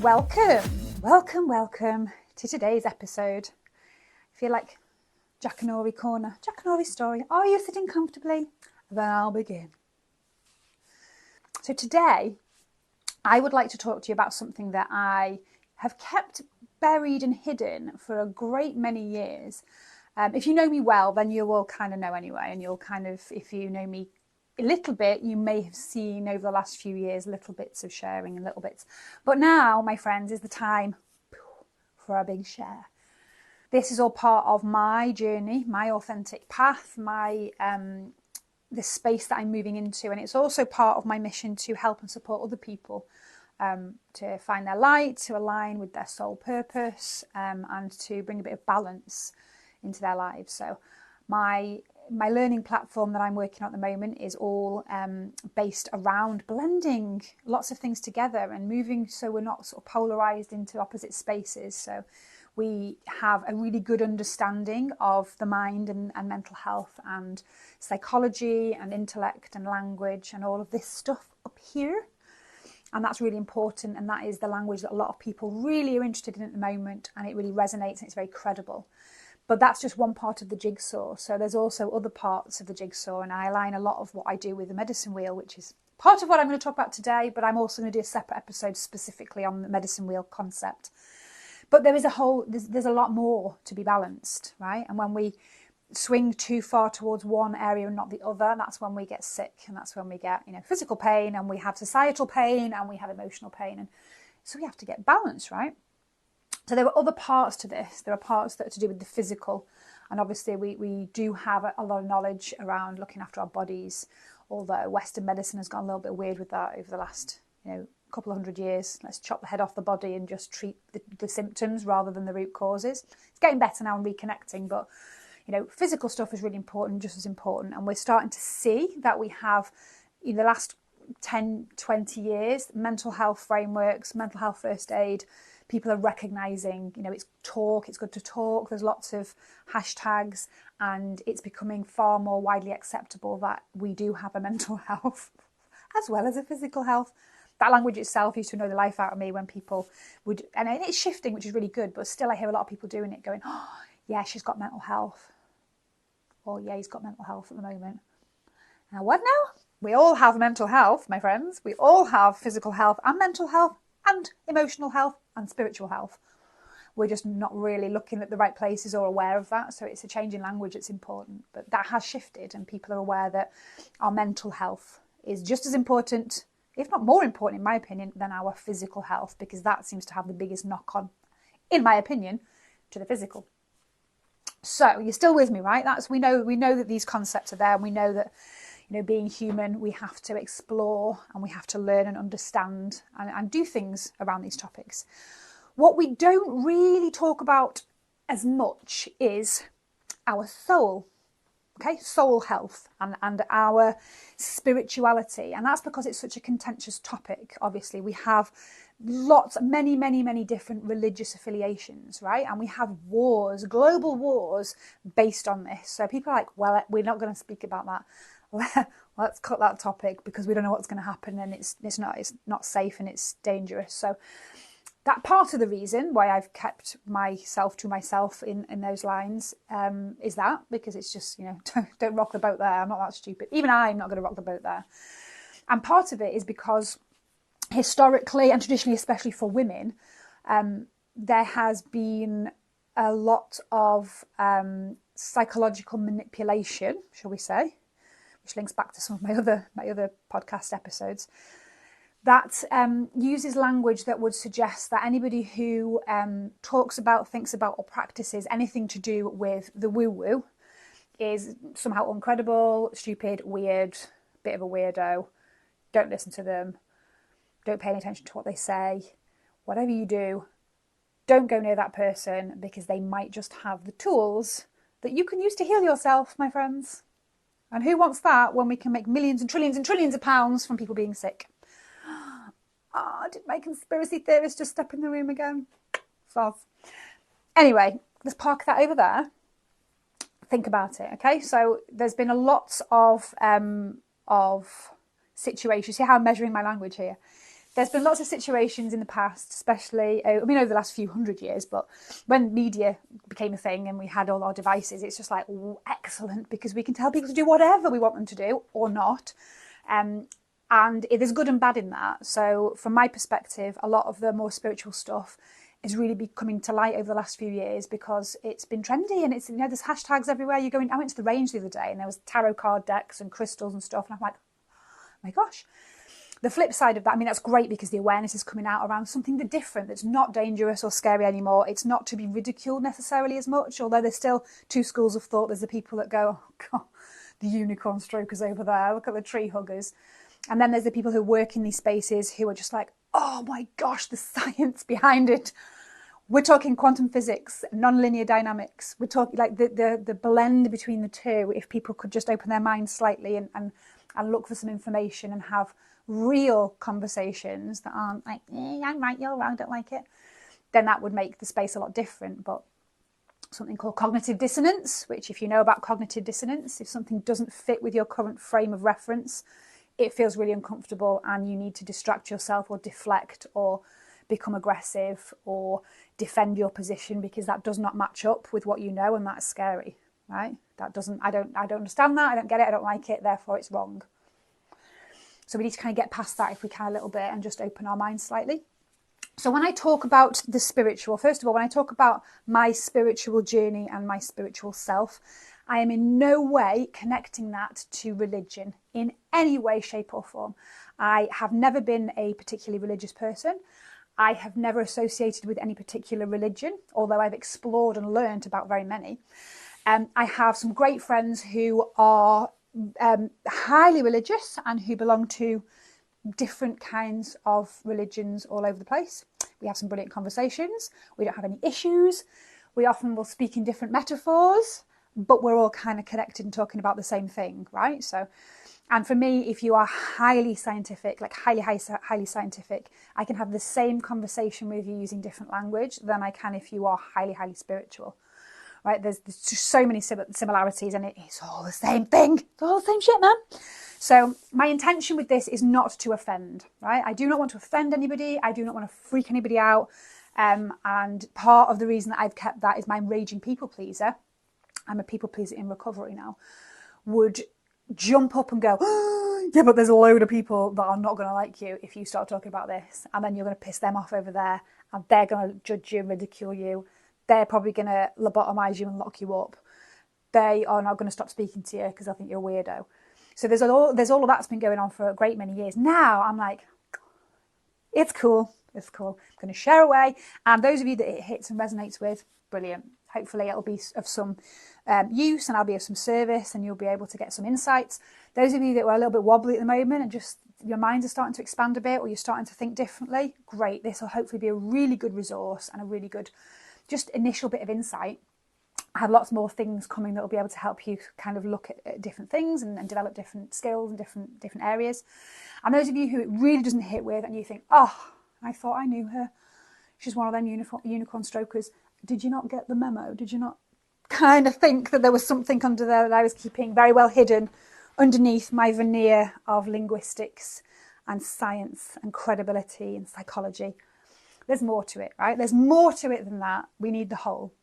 Welcome to today's episode. I feel like Jackanory corner, Jackanory story. Are you sitting comfortably? Then I'll begin. So today, I would like to talk to you about something that I have kept buried and hidden for a great many years. If you know me well, then you will kind of know anyway, and you'll kind of, if you know me a little bit, you may have seen over the last few years little bits of sharing and little bits. But now, my friends, is the time for a big share. This is all part of my journey, my authentic path, the space that I'm moving into, and it's also part of my mission to help and support other people to find their light, to align with their soul purpose, and to bring a bit of balance into their lives. So my learning platform that I'm working on at the moment is all based around blending lots of things together and moving so we're not sort of polarized into opposite spaces. So we have a really good understanding of the mind and mental health and psychology and intellect and language and all of this stuff up here. And that's really important. And that is the language that a lot of people really are interested in at the moment. And it really resonates and it's very credible. But that's just one part of the jigsaw. So there's also other parts of the jigsaw. And I align a lot of what I do with the medicine wheel, which is part of what I'm going to talk about today. But I'm also going to do a separate episode specifically on the medicine wheel concept. But there's a lot more to be balanced, right? And when we swing too far towards one area and not the other, that's when we get sick, and that's when we get, physical pain, and we have societal pain, and we have emotional pain, and so we have to get balance, right? So there are other parts to this. There are parts that are to do with the physical, and obviously we do have a lot of knowledge around looking after our bodies, although Western medicine has gone a little bit weird with that over the last, couple of 100 years. Let's chop the head off the body and just treat the symptoms rather than the root causes. It's getting better now and reconnecting, but physical stuff is really important, just as important. And we're starting to see that we have, in the last 10, 20 years, mental health frameworks, mental health first aid, people are recognising, it's good to talk. There's lots of hashtags, and it's becoming far more widely acceptable that we do have a mental health as well as a physical health. That language itself used to annoy the life out of me when people would, and it's shifting, which is really good, but still I hear a lot of people doing it going, oh, yeah, she's got mental health. Or yeah, he's got mental health at the moment. Now what now? We all have mental health, my friends. We all have physical health and mental health and emotional health and spiritual health. We're just not really looking at the right places or aware of that. So it's a change in language that's important. But that has shifted, and people are aware that our mental health is just as important, if not more important, in my opinion, than our physical health, because that seems to have the biggest knock-on, in my opinion, to the physical. So you're still with me, right? We know that these concepts are there, and we know that, being human, we have to explore and we have to learn and understand and do things around these topics. What we don't really talk about as much is our soul. Okay, soul health and our spirituality. And that's because it's such a contentious topic. Obviously, we have many different religious affiliations, right? And we have wars, global wars based on this. So people are like, well, we're not going to speak about that. Let's cut that topic because we don't know what's going to happen, and it's not safe and it's dangerous. So that part of the reason why I've kept myself to myself in those lines is that, because it's just, don't rock the boat there. I'm not that stupid. Even I'm not going to rock the boat there. And part of it is because historically and traditionally, especially for women, there has been a lot of psychological manipulation, shall we say, which links back to some of my other podcast episodes, that uses language that would suggest that anybody who talks about, thinks about, or practices anything to do with the woo-woo is somehow uncredible, stupid, weird, bit of a weirdo. Don't listen to them. Don't pay any attention to what they say. Whatever you do, don't go near that person, because they might just have the tools that you can use to heal yourself, my friends. And who wants that when we can make millions and trillions of pounds from people being sick? Did my conspiracy theorist just step in the room again? Anyway, let's park that over there. Think about it, okay? So there's been a lot of situations. See how I'm measuring my language here? There's been lots of situations in the past, especially, I mean, over the last few hundred years, but when media became a thing and we had all our devices, it's just like, excellent, because we can tell people to do whatever we want them to do or not. And there's good and bad in that. So from my perspective, a lot of the more spiritual stuff is really be coming to light over the last few years because it's been trendy and it's, you know, there's hashtags everywhere. I went to the range the other day and there was tarot card decks and crystals and stuff. And I'm like, oh my gosh. The flip side of that, I mean, that's great because the awareness is coming out around something different that's not dangerous or scary anymore. It's not to be ridiculed necessarily as much, although there's still two schools of thought. There's the people that go, oh God, the unicorn strokers over there, look at the tree huggers. And then there's the people who work in these spaces who are just like, oh my gosh, the science behind it. We're talking quantum physics, non-linear dynamics. We're talking like the blend between the two. If people could just open their minds slightly and look for some information and have real conversations that aren't like, I'm right, you're wrong, I don't like it, then that would make the space a lot different. But something called cognitive dissonance, which if you know about cognitive dissonance, if something doesn't fit with your current frame of reference, it feels really uncomfortable and you need to distract yourself or deflect or become aggressive or defend your position because that does not match up with what you know, and that's scary, right? I don't understand that, I don't get it, I don't like it, therefore it's wrong. So we need to kind of get past that if we can a little bit and just open our minds slightly. So when I talk about the spiritual, first of all, when I talk about my spiritual journey and my spiritual self, I am in no way connecting that to religion in any way, shape or form. I have never been a particularly religious person. I have never associated with any particular religion, although I've explored and learned about very many. I have some great friends who are highly religious and who belong to different kinds of religions all over the place. We have some brilliant conversations. We don't have any issues. We often will speak in different metaphors, but we're all kind of connected and talking about the same thing, right? So, and for me, if you are highly scientific, like highly scientific, I can have the same conversation with you using different language than I can if you are highly spiritual. Right, there's just so many similarities and it's all the same thing. It's all the same shit, man. So my intention with this is not to offend, right? I do not want to offend anybody. I do not want to freak anybody out. And part of the reason that I've kept that is my raging people pleaser. I'm a people pleaser in recovery now. Would jump up and go, oh, yeah, but there's a load of people that are not going to like you if you start talking about this. And then you're going to piss them off over there and they're going to judge you and ridicule you. They're probably going to lobotomise you and lock you up. They are not going to stop speaking to you because I think you're a weirdo. So there's all of that's been going on for a great many years. Now I'm like, it's cool. It's cool. I'm going to share away. And those of you that it hits and resonates with, brilliant. Hopefully it'll be of some use and I'll be of some service and you'll be able to get some insights. Those of you that were a little bit wobbly at the moment and just your minds are starting to expand a bit or you're starting to think differently, great. This will hopefully be a really good resource and a really good just initial bit of insight. I have lots more things coming that will be able to help you kind of look at different things and develop different skills and different areas. And those of you who it really doesn't hit with and you think, oh, I thought I knew her. She's one of them unicorn strokers. Did you not get the memo? Did you not kind of think that there was something under there that I was keeping very well hidden underneath my veneer of linguistics and science and credibility and psychology? There's more to it, right? There's more to it than that. We need the whole.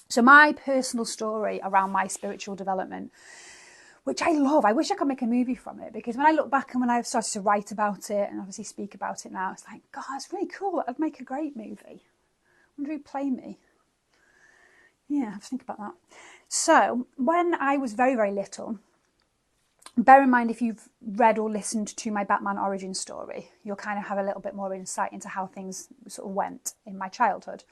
So my personal story around my spiritual development, which I love, I wish I could make a movie from it, because when I look back and when I've started to write about it and obviously speak about it now, it's like, God, it's really cool. I'd make a great movie. I wonder who'd play me. Yeah, I have to think about that. So when I was very, very little, bear in mind, if you've read or listened to my Batman origin story, you'll kind of have a little bit more insight into how things sort of went in my childhood.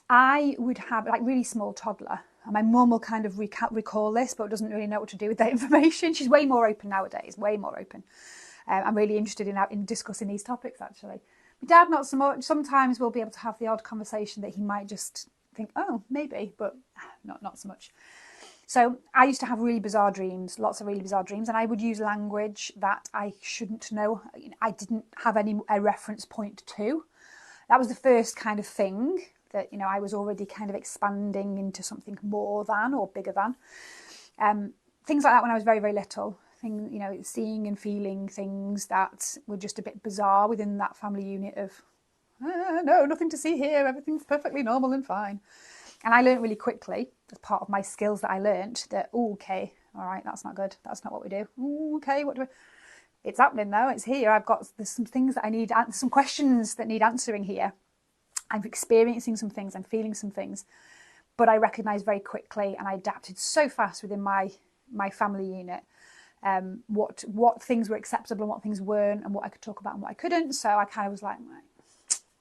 I would have like really small toddler, and my mum will kind of recall this, but doesn't really know what to do with that information. She's way more open nowadays, way more open. I'm really interested in discussing these topics, actually. My dad, not so much. Sometimes we'll be able to have the odd conversation that he might just think, oh, maybe, but not so much. So I used to have really bizarre dreams, lots of really bizarre dreams, and I would use language that I shouldn't know. I didn't have a reference point to. That was the first kind of thing that, I was already kind of expanding into something more than or bigger than. Things like that when I was very, very little. thing, you know, seeing and feeling things that were just a bit bizarre within that family unit of, no, nothing to see here, everything's perfectly normal and fine. And I learned really quickly, as part of my skills that I learned, that, oh, okay, all right, that's not good, that's not what we do. Ooh, okay, what do we... It's happening though, it's here. There's some things that I need, some questions that need answering here. I'm experiencing some things, I'm feeling some things. But I recognised very quickly, and I adapted so fast within my family unit, what things were acceptable and what things weren't, and what I could talk about and what I couldn't. So I kind of was like, right,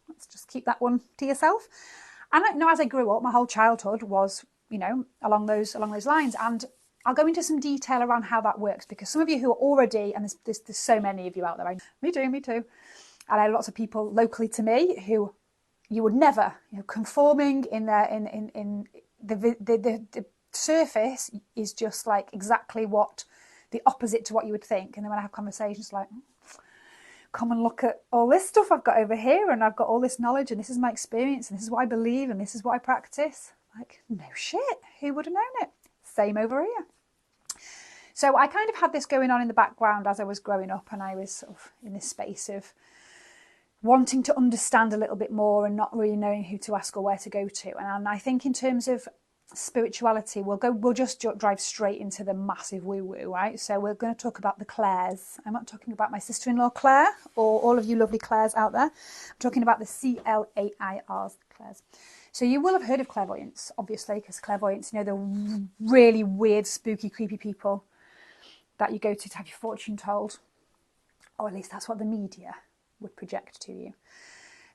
let's just keep that one to yourself. And I know as I grew up, my whole childhood was, you know, along those lines. And I'll go into some detail around how that works, because some of you who are already, and there's so many of you out there, me too. And I have lots of people locally to me who you would never, you know, conforming in the surface is just like exactly what the opposite to what you would think. And then when I have conversations like, come and look at all this stuff I've got over here, and I've got all this knowledge, and this is my experience, and this is what I believe, and this is what I practice. Like, no shit, who would have known it? Same over here. So I kind of had this going on in the background as I was growing up, and I was sort of in this space of wanting to understand a little bit more and not really knowing who to ask or where to go to. And I think in terms of spirituality, we'll just drive straight into the massive woo-woo, right? So we're going to talk about the Claires. I'm not talking about my sister-in-law Claire or all of you lovely Claires out there. I'm talking about the Clairs, Claires. So you will have heard of clairvoyance, obviously, because clairvoyance, you know, the really weird, spooky, creepy people that you go to have your fortune told, or at least that's what the media would project to you.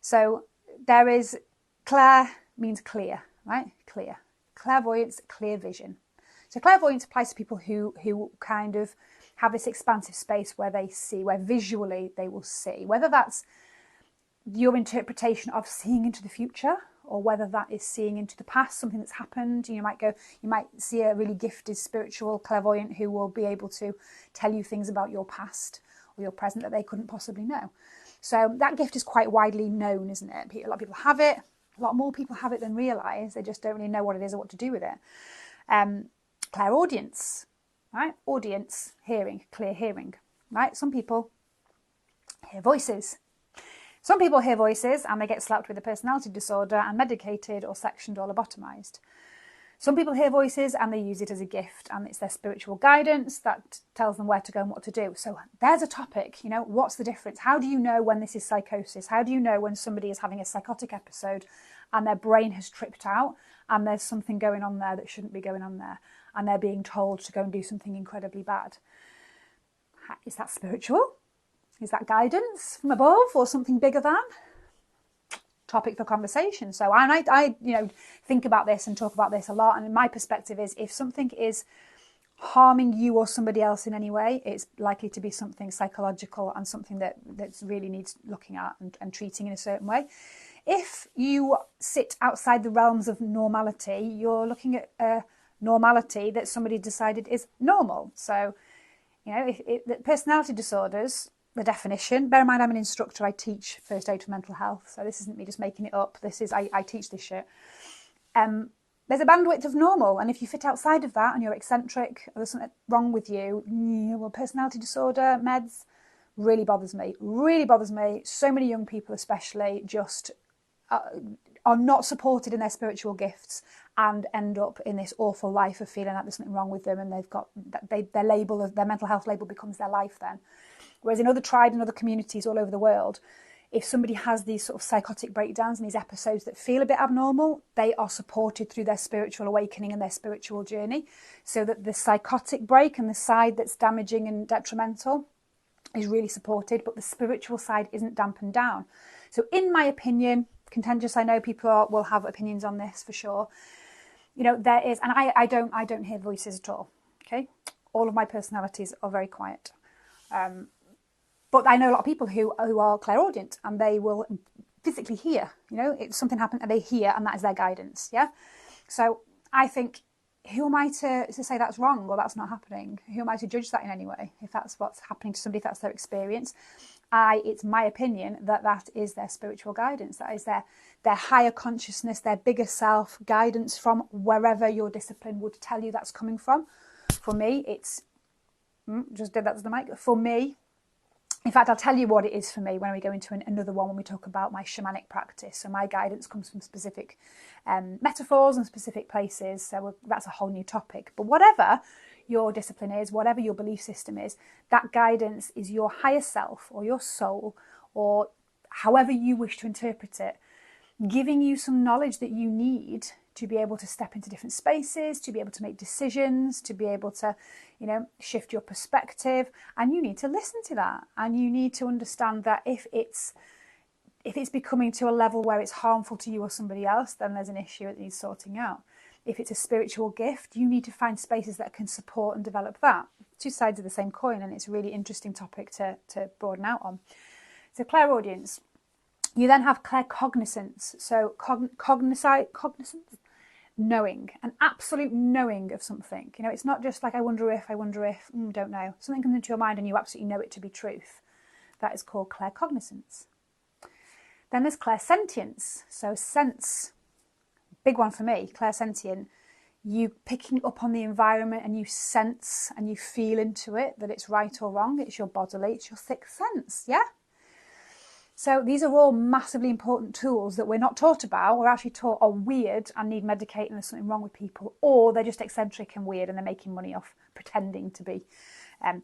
So there is, clair means clear, right? Clear. Clairvoyance, clear vision. So clairvoyance applies to people who kind of have this expansive space where they see, where visually they will see, whether that's your interpretation of seeing into the future, or whether that is seeing into the past, something that's happened. You might see a really gifted spiritual clairvoyant who will be able to tell you things about your past or your present that they couldn't possibly know. So that gift is quite widely known, isn't it? A lot of people have it. A lot more people have it than realise. They just don't really know what it is or what to do with it. Clairaudience, right? Audience, hearing, clear hearing, right? Some people hear voices. Some people hear voices and they get slapped with a personality disorder and medicated or sectioned or lobotomised. Some people hear voices and they use it as a gift, and it's their spiritual guidance that tells them where to go and what to do. So there's a topic, you know, what's the difference? How do you know when this is psychosis? How do you know when somebody is having a psychotic episode and their brain has tripped out and there's something going on there that shouldn't be going on there, and they're being told to go and do something incredibly bad? Is that spiritual? Is that guidance from above or something bigger than? Topic for conversation. So I you know, think about this and talk about this a lot, and my perspective is, if something is harming you or somebody else in any way, it's likely to be something psychological and something that really needs looking at and treating in a certain way. If you sit outside the realms of normality, you're looking at a normality that somebody decided is normal. So, you know, the personality disorders, the definition, bear in mind I'm an instructor, I teach first aid for mental health, so this isn't me just making it up, this is, I teach this shit. There's a bandwidth of normal, and if you fit outside of that and you're eccentric, or there's something wrong with you, well, personality disorder, meds, really bothers me. So many young people especially just are not supported in their spiritual gifts and end up in this awful life of feeling like there's something wrong with them, and they've got, their label, their mental health label becomes their life then. Whereas in other tribes and other communities all over the world, if somebody has these sort of psychotic breakdowns and these episodes that feel a bit abnormal, they are supported through their spiritual awakening and their spiritual journey, so that the psychotic break and the side that's damaging and detrimental is really supported, but the spiritual side isn't dampened down. So in my opinion, contentious, I know people will have opinions on this for sure, you know, there is, and I don't hear voices at all, okay? All of my personalities are very quiet. But I know a lot of people who are clairaudient, and they will physically hear, you know, it's something happened and they hear, and that is their guidance, yeah? So I think, who am I to say that's wrong or that's not happening? Who am I to judge that in any way? If that's what's happening to somebody, if that's their experience, it's my opinion that is their spiritual guidance. That is their higher consciousness, their bigger self guidance from wherever your discipline would tell you that's coming from. For me, it's Just did that to the mic. For me, in fact, I'll tell you what it is for me when we go into another one when we talk about my shamanic practice. So my guidance comes from specific metaphors and specific places. So that's a whole new topic. But whatever your discipline is, whatever your belief system is, that guidance is your higher self or your soul, or however you wish to interpret it, giving you some knowledge that you need to be able to step into different spaces, to be able to make decisions, to be able to, shift your perspective. And you need to listen to that. And you need to understand that if it's becoming to a level where it's harmful to you or somebody else, then there's an issue that needs sorting out. If it's a spiritual gift, you need to find spaces that can support and develop that. Two sides of the same coin, and it's a really interesting topic to broaden out on. So clairaudience. You then have claircognizance. So cognizance, knowing, an absolute knowing of something. It's not just like I wonder if, don't know. Something comes into your mind and you absolutely know it to be truth. That is called claircognizance. Then there's clairsentience. So sense, big one for me, clairsentient. You picking up on the environment and you sense and you feel into it that it's right or wrong. It's your bodily, it's your sixth sense, yeah? So these are all massively important tools that we're not taught about. We're actually taught are weird and need medicating, there's something wrong with people, or they're just eccentric and weird and they're making money off pretending to be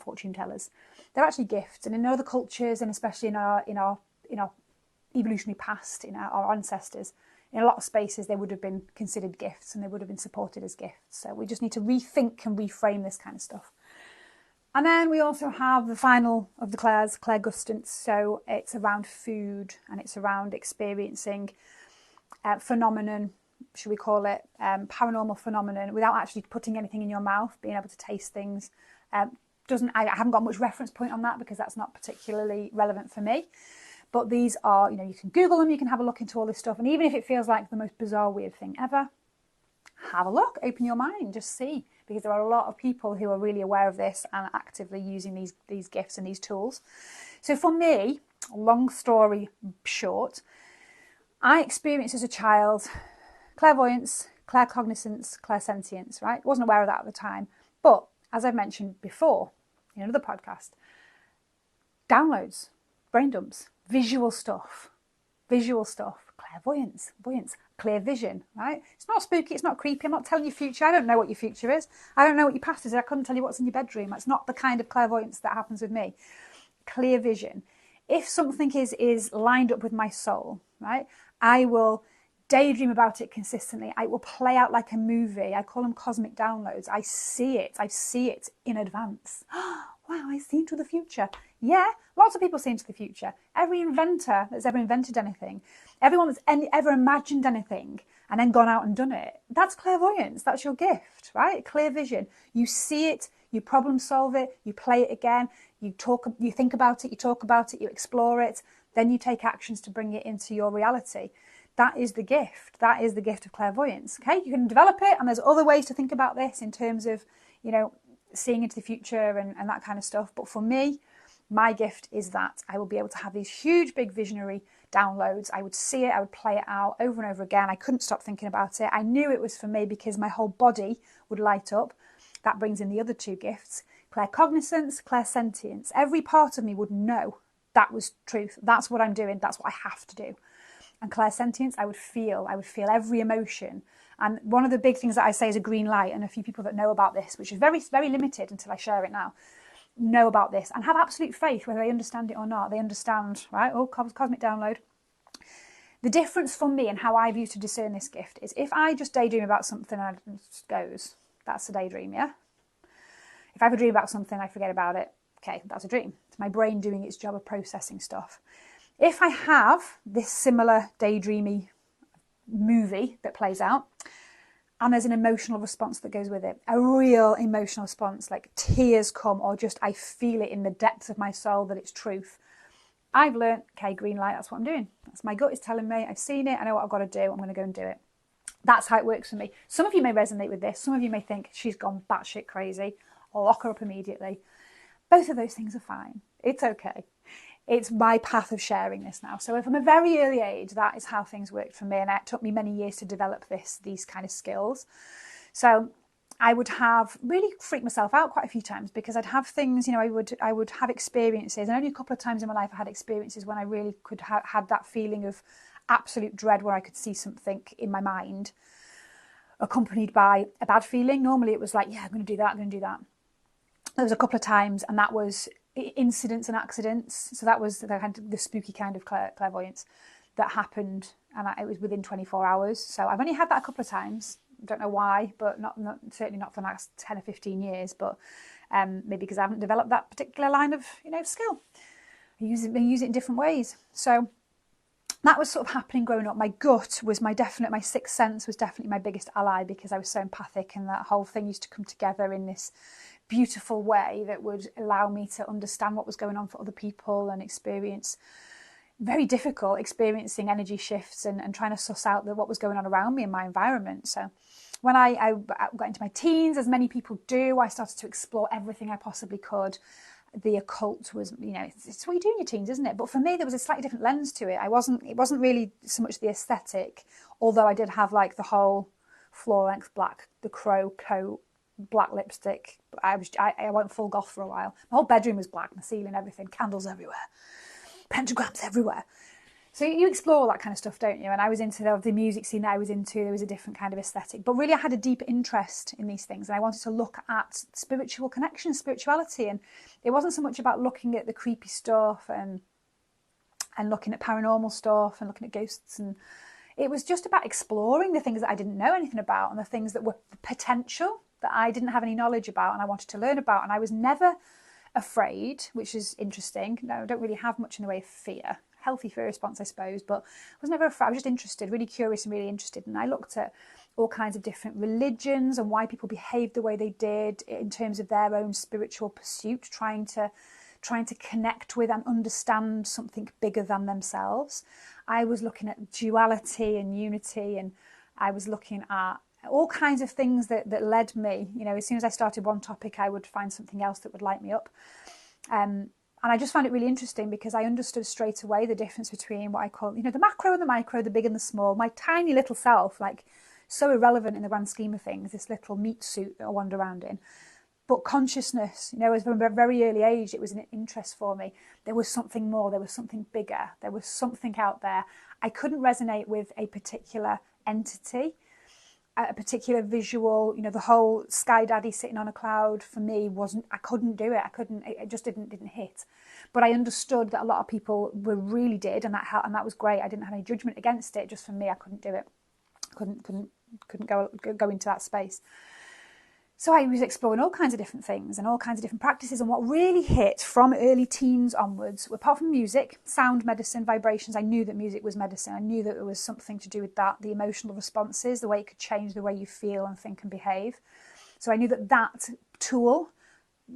fortune tellers. They're actually gifts, and in other cultures, and especially in our evolutionary past, in our ancestors, in a lot of spaces they would have been considered gifts and they would have been supported as gifts. So we just need to rethink and reframe this kind of stuff. And then we also have the final of the clairs, clairgustance. So it's around food and it's around experiencing phenomenon, should we call it, paranormal phenomenon, without actually putting anything in your mouth, being able to taste things. I haven't got much reference point on that because that's not particularly relevant for me. But these are, you can Google them, you can have a look into all this stuff. And even if it feels like the most bizarre, weird thing ever, have a look, open your mind, just see. Because there are a lot of people who are really aware of this and actively using these gifts and these tools. So for me, long story short, I experienced as a child clairvoyance, claircognizance, clairsentience, right? Wasn't aware of that at the time. But as I've mentioned before in another podcast, downloads, brain dumps, visual stuff, clairvoyance, clear vision, right? It's not spooky, it's not creepy, I'm not telling you future, I don't know what your future is, I don't know what your past is, I couldn't tell you what's in your bedroom. That's not the kind of clairvoyance that happens with me. Clear vision. If something is lined up with my soul, right, I will daydream about it consistently. I will play out like a movie. I call them cosmic downloads. I see it in advance. Wow, I see into the future. Yeah, lots of people see into the future. Every inventor that's ever invented anything, everyone that's ever imagined anything and then gone out and done it, that's clairvoyance. That's your gift, right? Clear vision. You see it, you problem solve it, you play it again, you think about it, you talk about it, you explore it, then you take actions to bring it into your reality. That is the gift. That is the gift of clairvoyance. Okay, you can develop it, and there's other ways to think about this in terms of, seeing into the future and that kind of stuff. But for me, my gift is that I will be able to have these huge, big visionary downloads. I would see it, I would play it out over and over again. I couldn't stop thinking about it. I knew it was for me because my whole body would light up. That brings in the other two gifts, claircognizance, clairsentience. Every part of me would know that was truth. That's what I'm doing. That's what I have to do. And clairsentience, I would feel every emotion. And one of the big things that I say is a green light, and a few people that know about this, which is very, very limited until I share it now, know about this and have absolute faith, whether they understand it or not. They understand, right? Oh, cosmic download. The difference for me and how I've used to discern this gift is if I just daydream about something and it just goes, that's a daydream, yeah? If I have a dream about something, I forget about it, okay, that's a dream. It's my brain doing its job of processing stuff. If I have this similar daydreamy movie that plays out, and there's an emotional response that goes with it, a real emotional response, like tears come, or just I feel it in the depths of my soul that it's truth, I've learned, okay, green light, that's what I'm doing. That's my gut is telling me, I've seen it, I know what I've got to do, I'm going to go and do it. That's how it works for me. Some of you may resonate with this, some of you may think she's gone batshit crazy, or lock her up immediately. Both of those things are fine. It's okay. It's my path of sharing this now. So from a very early age, that is how things worked for me. And it took me many years to develop these kind of skills. So I would have really freaked myself out quite a few times, because I'd have things, you know, I would have experiences, and only a couple of times in my life I had experiences when I really could had that feeling of absolute dread, where I could see something in my mind accompanied by a bad feeling. Normally it was like, yeah, I'm going to do that, I'm going to do that. There was a couple of times, and that was incidents and accidents. So that was the spooky kind of clairvoyance that happened, and it was within 24 hours. So I've only had that a couple of times. Don't know why, but not certainly not for the last 10 or 15 years. But maybe because I haven't developed that particular line of, you know, skill. I use it in different ways. So that was sort of happening growing up. My gut was my sixth sense was definitely my biggest ally, because I was so empathic, and that whole thing used to come together in this beautiful way that would allow me to understand what was going on for other people, and experience very difficult experiencing energy shifts, and trying to suss out what was going on around me in my environment. So when I got into my teens, as many people do, I started to explore everything I possibly could. The occult was, you know, it's what you do in your teens, isn't it? But for me, there was a slightly different lens to it. It wasn't really so much the aesthetic, although I did have like the whole floor-length black, the crow coat, black lipstick. I went full goth for a while. My whole bedroom was black, the ceiling, everything, candles everywhere, pentagrams everywhere. So you explore all that kind of stuff, don't you? And I was into the music scene that I was into. There was a different kind of aesthetic. But really I had a deep interest in these things, and I wanted to look at spiritual connection, spirituality. And it wasn't so much about looking at the creepy stuff and looking at paranormal stuff and looking at ghosts. And it was just about exploring the things that I didn't know anything about, and the things that were potential that I didn't have any knowledge about and I wanted to learn about. And I was never afraid, which is interesting. No, I don't really have much in the way of fear. Healthy fear response, I suppose, but I was never afraid. I was just interested, really curious and really interested. And I looked at all kinds of different religions and why people behaved the way they did in terms of their own spiritual pursuit, trying to connect with and understand something bigger than themselves. I was looking at duality and unity, and I was looking at all kinds of things that led me. You know, as soon as I started one topic, I would find something else that would light me up. And I just found it really interesting, because I understood straight away the difference between what I call, you know, the macro and the micro, the big and the small. My tiny little self, like, so irrelevant in the grand scheme of things, this little meat suit that I wander around in. But consciousness, you know, from a very early age, it was an interest for me. There was something more, there was something bigger, there was something out there. I couldn't resonate with a particular entity, a particular visual. You know, the whole sky daddy sitting on a cloud for me wasn't, I couldn't do it. It just didn't hit. But I understood that a lot of people really did, and that was great. I didn't have any judgment against it. Just for me, I couldn't do it. Couldn't go into that space. So I was exploring all kinds of different things and all kinds of different practices. And what really hit from early teens onwards, apart from music, sound medicine, vibrations, I knew that music was medicine. I knew that there was something to do with that, the emotional responses, the way it could change the way you feel and think and behave. So I knew that tool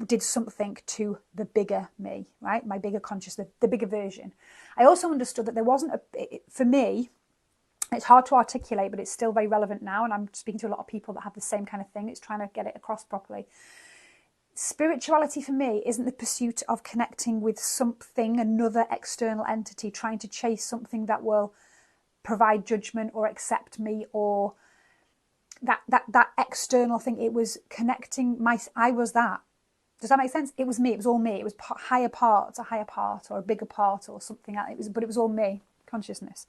did something to the bigger me, right? My bigger consciousness, the bigger version. I also understood that there wasn't for me, it's hard to articulate, but it's still very relevant now. And I'm speaking to a lot of people that have the same kind of thing. It's trying to get it across properly. Spirituality for me isn't the pursuit of connecting with something, another external entity, trying to chase something that will provide judgment or accept me, or that external thing. It was connecting I was that. Does that make sense? It was me. It was all me. It was a higher part or a bigger part or something. But it was all me, consciousness.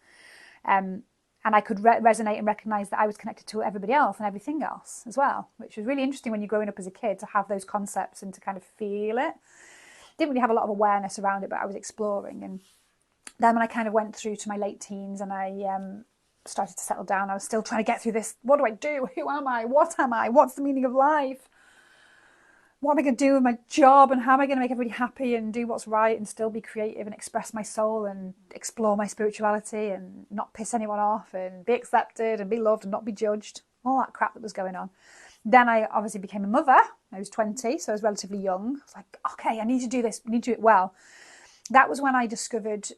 And I could resonate and recognise that I was connected to everybody else and everything else as well, which was really interesting when you're growing up as a kid to have those concepts and to kind of feel it. Didn't really have a lot of awareness around it, but I was exploring. And then when I kind of went through to my late teens and I started to settle down, I was still trying to get through this. What do I do? Who am I? What am I? What's the meaning of life? What am I going to do with my job, and how am I going to make everybody happy and do what's right and still be creative and express my soul and explore my spirituality and not piss anyone off and be accepted and be loved and not be judged, all that crap that was going on. Then I obviously became a mother. I was 20, so I was relatively young. I was like, okay, I need to do this, I need to do it well. That was when I discovered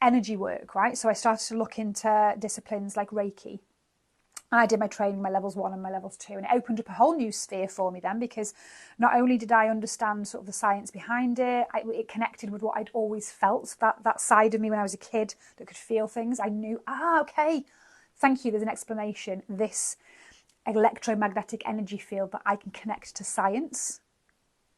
energy work, right? So I started to look into disciplines like Reiki. And I did my training, my levels 1 and my levels 2, and it opened up a whole new sphere for me then, because not only did I understand sort of the science behind it, it connected with what I'd always felt, that side of me when I was a kid that could feel things. I knew, okay, thank you, there's an explanation. This electromagnetic energy field that I can connect to science.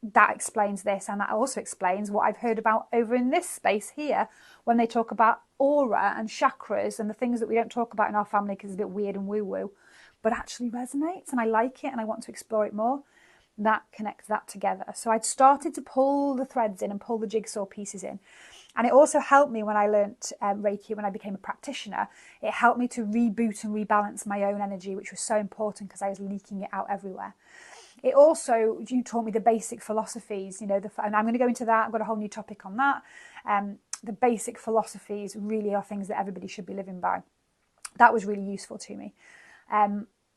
That explains this, and that also explains what I've heard about over in this space here when they talk about aura and chakras and the things that we don't talk about in our family because it's a bit weird and woo-woo, but actually resonates, and I like it and I want to explore it more. That connects that together. So I'd started to pull the threads in and pull the jigsaw pieces in. And it also helped me when I learnt Reiki, when I became a practitioner. It helped me to reboot and rebalance my own energy, which was so important because I was leaking it out everywhere. It also, you taught me the basic philosophies, and I'm going to go into that. I've got a whole new topic on that. The basic philosophies really are things that everybody should be living by. That was really useful to me.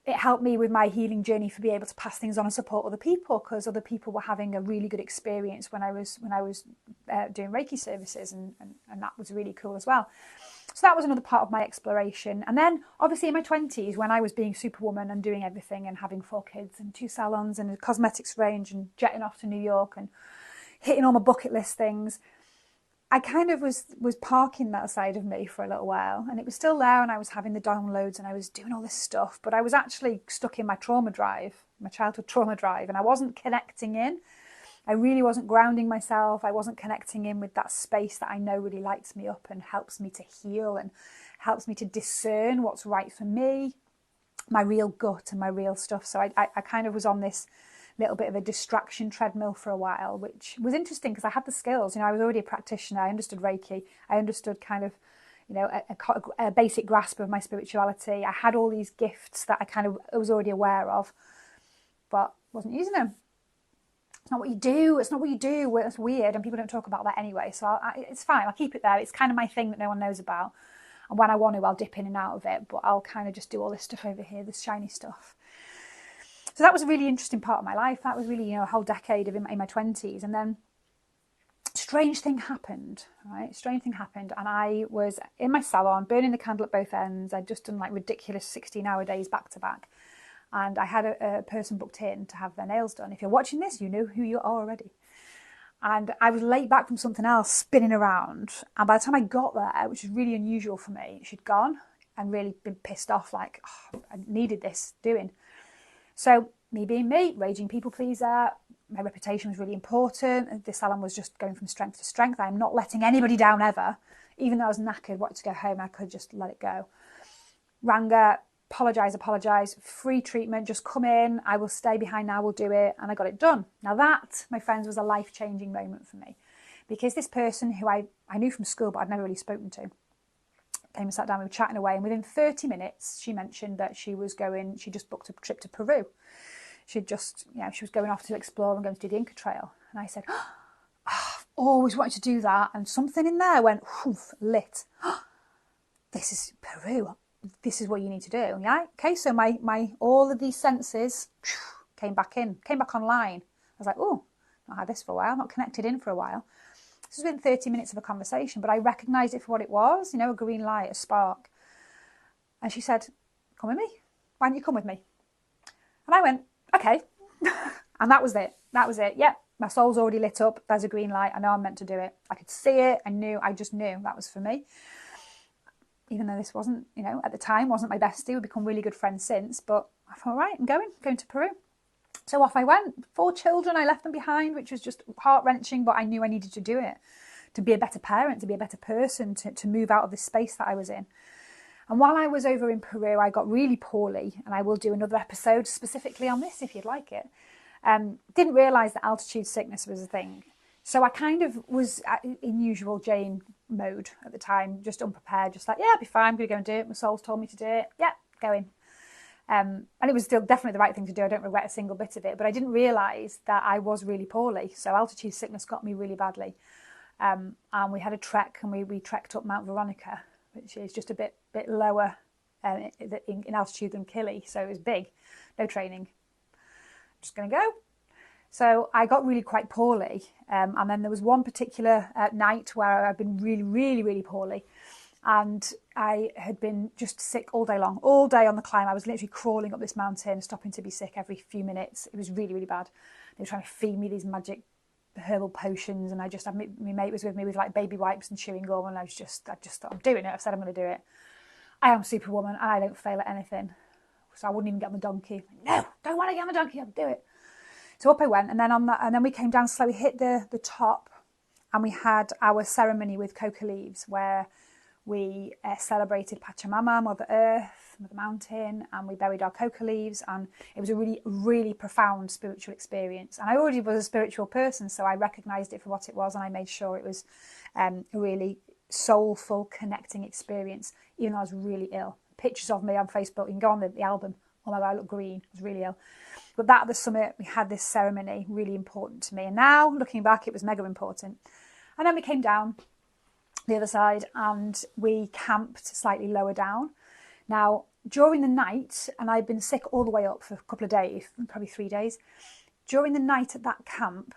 It helped me with my healing journey for being able to pass things on and support other people, because other people were having a really good experience when I was doing Reiki services, and that was really cool as well. So that was another part of my exploration. And then obviously in my 20s, when I was being superwoman and doing everything and having 4 kids and 2 salons and a cosmetics range and jetting off to New York and hitting all my bucket list things, I kind of was parking that side of me for a little while, and it was still there, and I was having the downloads and I was doing all this stuff, but I was actually stuck in my trauma drive, my childhood trauma drive, and I wasn't connecting in. I really wasn't grounding myself. I wasn't connecting in with that space that I know really lights me up and helps me to heal and helps me to discern what's right for me, my real gut and my real stuff. So I kind of was on this little bit of a distraction treadmill for a while, which was interesting because I had the skills. I was already a practitioner. I understood Reiki. I understood kind of, a basic grasp of my spirituality. I had all these gifts that I was already aware of, but wasn't using them. It's not what you do. It's not what you do. It's weird, and people don't talk about that anyway. So it's fine. I'll keep it there. It's kind of my thing that no one knows about. And when I want to, I'll dip in and out of it. But I'll kind of just do all this stuff over here, this shiny stuff. So that was a really interesting part of my life. That was really, a whole decade in my 20s. And then strange thing happened, right? Strange thing happened. And I was in my salon, burning the candle at both ends. I'd just done like ridiculous 16-hour days back to back. And I had a person booked in to have their nails done. If you're watching this, you know who you are already. And I was late back from something else, spinning around. And by the time I got there, which is really unusual for me, she'd gone and really been pissed off, like, I needed this doing. So me being me, raging people pleaser, my reputation was really important. This salon was just going from strength to strength. I'm not letting anybody down ever. Even though I was knackered, wanted to go home, I could just let it go. Rang her, apologise, free treatment, just come in, I will stay behind now, we'll do it. And I got it done. Now that, my friends, was a life-changing moment for me, because this person who I knew from school but I'd never really spoken to, came and sat down, we were chatting away, and within 30 minutes she mentioned that she just booked a trip to Peru. She was going off to explore and going to do the Inca Trail. And I said, I've always wanted to do that. And something in there went, lit. This is Peru. This is what you need to do. Yeah. Okay. So my all of these senses came back online. I was like, oh, not had this for a while, not connected in for a while. This has been 30 minutes of a conversation, but I recognised it for what it was, a green light, a spark. And she said, come with me. Why don't you come with me? And I went, okay. And that was it. Yep. My soul's already lit up. There's a green light. I know I'm meant to do it. I could see it. I just knew that was for me. Even though this wasn't, at the time, wasn't my bestie. We've become really good friends since. But I thought, all right, I'm going to Peru. So off I went. 4 children, I left them behind, which was just heart-wrenching, but I knew I needed to do it to be a better parent, to be a better person, to move out of this space that I was in. And while I was over in Peru, I got really poorly, and I will do another episode specifically on this if you'd like it. Didn't realise that altitude sickness was a thing. So I kind of was in usual Jane mode at the time, just unprepared, just like, yeah, I'll be fine, I'm going to go and do it. My soul's told me to do it. Yeah, going. And it was still definitely the right thing to do. I don't regret a single bit of it, but I didn't realise that I was really poorly. So altitude sickness got me really badly. And we had a trek, and we trekked up Mount Veronica, which is just a bit lower in altitude than Kili. So it was big, no training. Just going to go. So I got really quite poorly. And then there was one particular night where I'd been really, really, really poorly. And I had been just sick all day long, all day on the climb. I was literally crawling up this mountain, stopping to be sick every few minutes. It was really, really bad. They were trying to feed me these magic herbal potions. And I just had, my mate was with me with like baby wipes and chewing gum. And I just thought, I'm doing it. I've said I'm going to do it. I am Superwoman and I don't fail at anything. So I wouldn't even get on the donkey. No, don't want to get on the donkey, I'll do it. So up I went, and then we came down slowly, hit the top, and we had our ceremony with coca leaves where we celebrated Pachamama, Mother Earth, Mother Mountain, and we buried our coca leaves, and it was a really, really profound spiritual experience. And I already was a spiritual person, so I recognised it for what it was, and I made sure it was a really soulful, connecting experience, even though I was really ill. Pictures of me on Facebook, you can go on the album. Oh my God, I look green. I was really ill. But that at the summit, we had this ceremony, really important to me. And now, looking back, it was mega important. And then we came down the other side and we camped slightly lower down. Now, during the night, and I'd been sick all the way up for a couple of days, probably 3 days. During the night at that camp,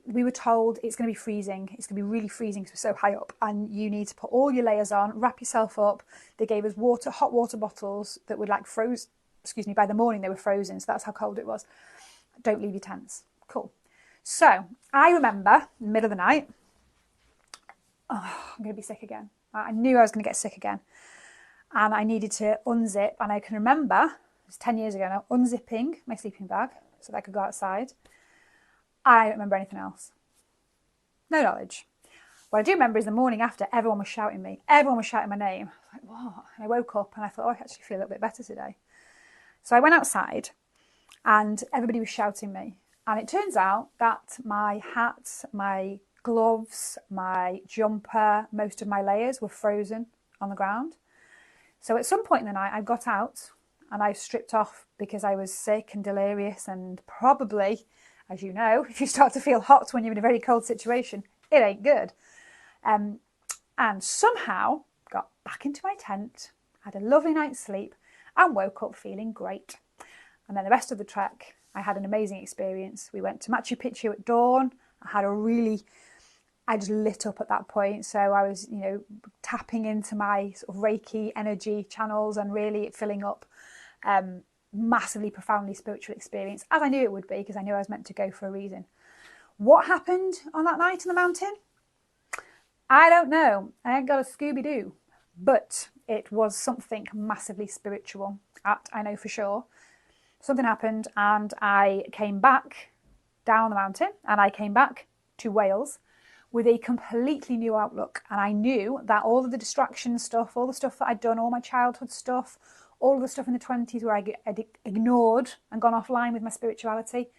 we were told it's going to be freezing. It's going to be really freezing because we're so high up, and you need to put all your layers on, wrap yourself up. They gave us hot water bottles that would like froze. Excuse me. By the morning they were frozen, so that's how cold it was. Don't leave your tents. Cool. So I remember in the middle of the night, I'm going to be sick again. I knew I was going to get sick again, and I needed to unzip. And I can remember, it was 10 years ago now, unzipping my sleeping bag so that I could go outside. I don't remember anything else. No knowledge. What I do remember is the morning after, everyone was shouting me. Everyone was shouting my name. I was like, what? And I woke up and I thought, I actually feel a little bit better today. So I went outside and everybody was shouting me. And it turns out that my hat, my gloves, my jumper, most of my layers were frozen on the ground. So at some point in the night, I got out and I stripped off because I was sick and delirious, and probably, as you know, if you start to feel hot when you're in a very cold situation, it ain't good. And somehow got back into my tent, had a lovely night's sleep, and woke up feeling great. And then the rest of the trek, I had an amazing experience. We went to Machu Picchu at dawn. I just lit up at that point. So I was, tapping into my sort of Reiki energy channels and really filling up. Massively, profoundly spiritual experience, as I knew it would be, because I knew I was meant to go for a reason. What happened on that night in the mountain? I don't know. I ain't got a Scooby-Doo. But it was something massively spiritual. That I know for sure. Something happened and I came back down the mountain, and I came back to Wales with a completely new outlook. And I knew that all of the distraction stuff, all the stuff that I'd done, all my childhood stuff, all of the stuff in the 20s where I'd ignored and gone offline with my spirituality,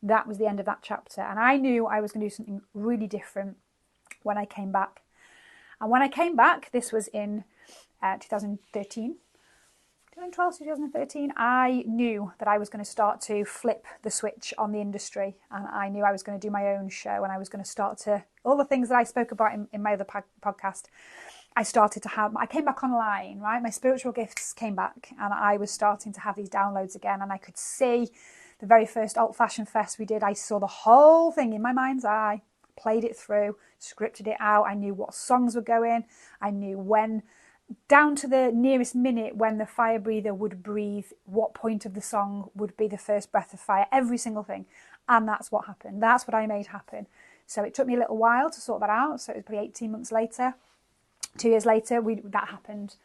that was the end of that chapter. And I knew I was going to do something really different when I came back. And when I came back, this was in 2013, 2012, 2013, I knew that I was going to start to flip the switch on the industry. And I knew I was going to do my own show, and I was going to start to, all the things that I spoke about in my other podcast, I came back online, right? My spiritual gifts came back, and I was starting to have these downloads again. And I could see the very first Alt Fashion Fest we did. I saw the whole thing in my mind's eye, played it through, scripted it out. I knew what songs were going. I knew when, down to the nearest minute, when the fire breather would breathe, what point of the song would be the first breath of fire, every single thing. And that's what happened. That's what I made happen. So it took me a little while to sort that out. So it was probably 18 months later. 2 years later, that happened.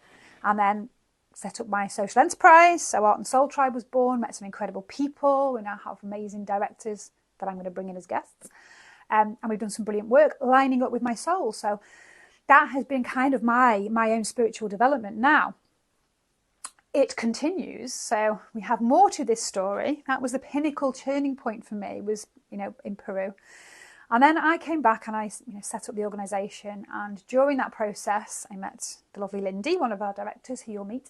And then set up my social enterprise. So Art and Soul Tribe was born, met some incredible people. We now have amazing directors that I'm going to bring in as guests. And we've done some brilliant work lining up with my soul. So that has been kind of my own spiritual development. Now, it continues. So we have more to this story. That was the pinnacle turning point for me, was, in Peru. And then I came back and I set up the organisation. And during that process, I met the lovely Lindy, one of our directors, who you'll meet.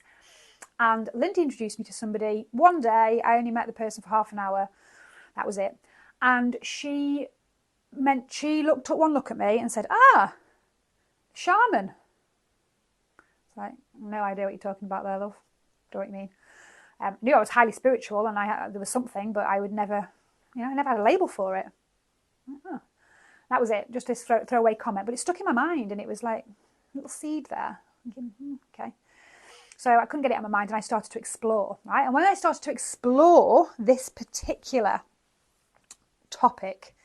And Lindy introduced me to somebody. One day, I only met the person for half an hour. That was it. And she took one look at me and said, shaman. It's like, no idea what you're talking about there, love. Don't know what you mean. I knew I was highly spiritual and there was something, but I would never, I never had a label for it. That was it, just this throwaway comment. But it stuck in my mind, and it was like a little seed there. Thinking, okay. So I couldn't get it out of my mind, and I started to explore, right? And when I started to explore this particular topic,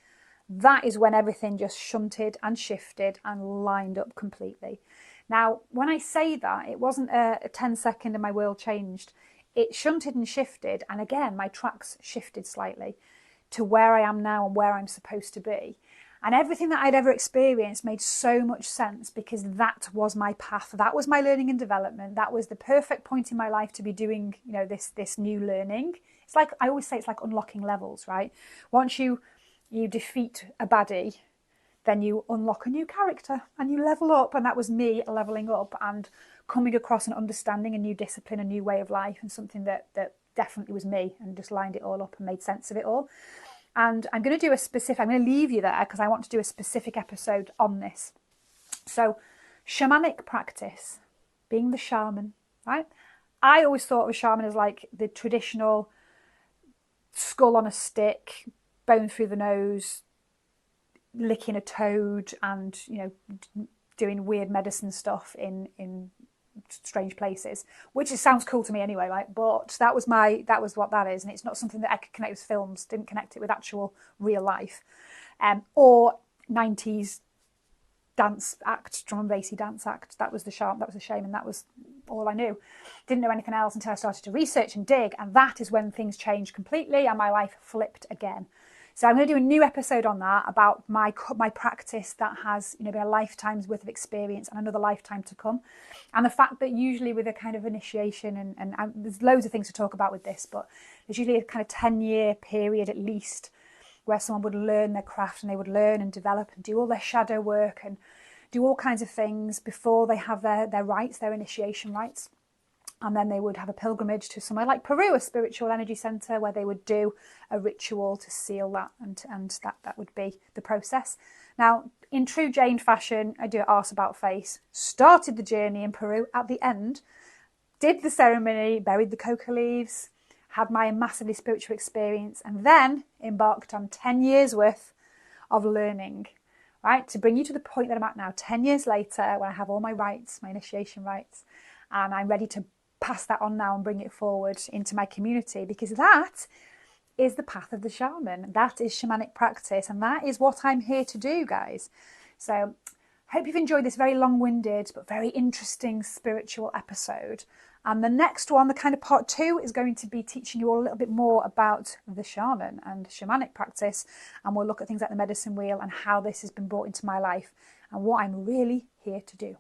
that is when everything just shunted and shifted and lined up completely. Now, when I say that, it wasn't a 10-second and my world changed. It shunted and shifted, and again, my tracks shifted slightly to where I am now and where I'm supposed to be. And everything that I'd ever experienced made so much sense, because that was my path. That was my learning and development. That was the perfect point in my life to be doing, this new learning. It's like, I always say, it's like unlocking levels, right? Once you defeat a baddie, then you unlock a new character and you level up. And that was me leveling up and coming across and understanding a new discipline, a new way of life, and something that definitely was me, and just lined it all up and made sense of it all. And I'm going to leave you there because I want to do a specific episode on this. So, shamanic practice, being the shaman, right? I always thought of a shaman as like the traditional skull on a stick, bone through the nose, licking a toad, and doing weird medicine stuff in strange places, which sounds cool to me anyway, right? But that was what that is, and it's not something that I could connect with films. Didn't connect it with actual real life, or 90s dance act, drum and bassy dance act. That was the shame, and that was all I knew. Didn't know anything else until I started to research and dig, and that is when things changed completely and my life flipped again. So I'm going to do a new episode on that, about my practice that has been a lifetime's worth of experience and another lifetime to come. And the fact that usually with a kind of initiation, and there's loads of things to talk about with this, but there's usually a kind of 10-year period at least where someone would learn their craft, and they would learn and develop and do all their shadow work and do all kinds of things before they have their rites, their initiation rites. And then they would have a pilgrimage to somewhere like Peru, a spiritual energy centre, where they would do a ritual to seal that, and that would be the process. Now, in true Jane fashion, I do it arse about face. Started the journey in Peru at the end, did the ceremony, buried the coca leaves, had my massively spiritual experience, and then embarked on 10 years worth of learning, right? To bring you to the point that I'm at now, 10 years later, when I have all my rites, my initiation rites, and I'm ready to pass that on now and bring it forward into my community, because that is the path of the shaman. That is shamanic practice, and that is what I'm here to do, guys. So hope you've enjoyed this very long-winded but very interesting spiritual episode. And the next one, the kind of part 2, is going to be teaching you all a little bit more about the shaman and shamanic practice, and we'll look at things like the medicine wheel and how this has been brought into my life and what I'm really here to do.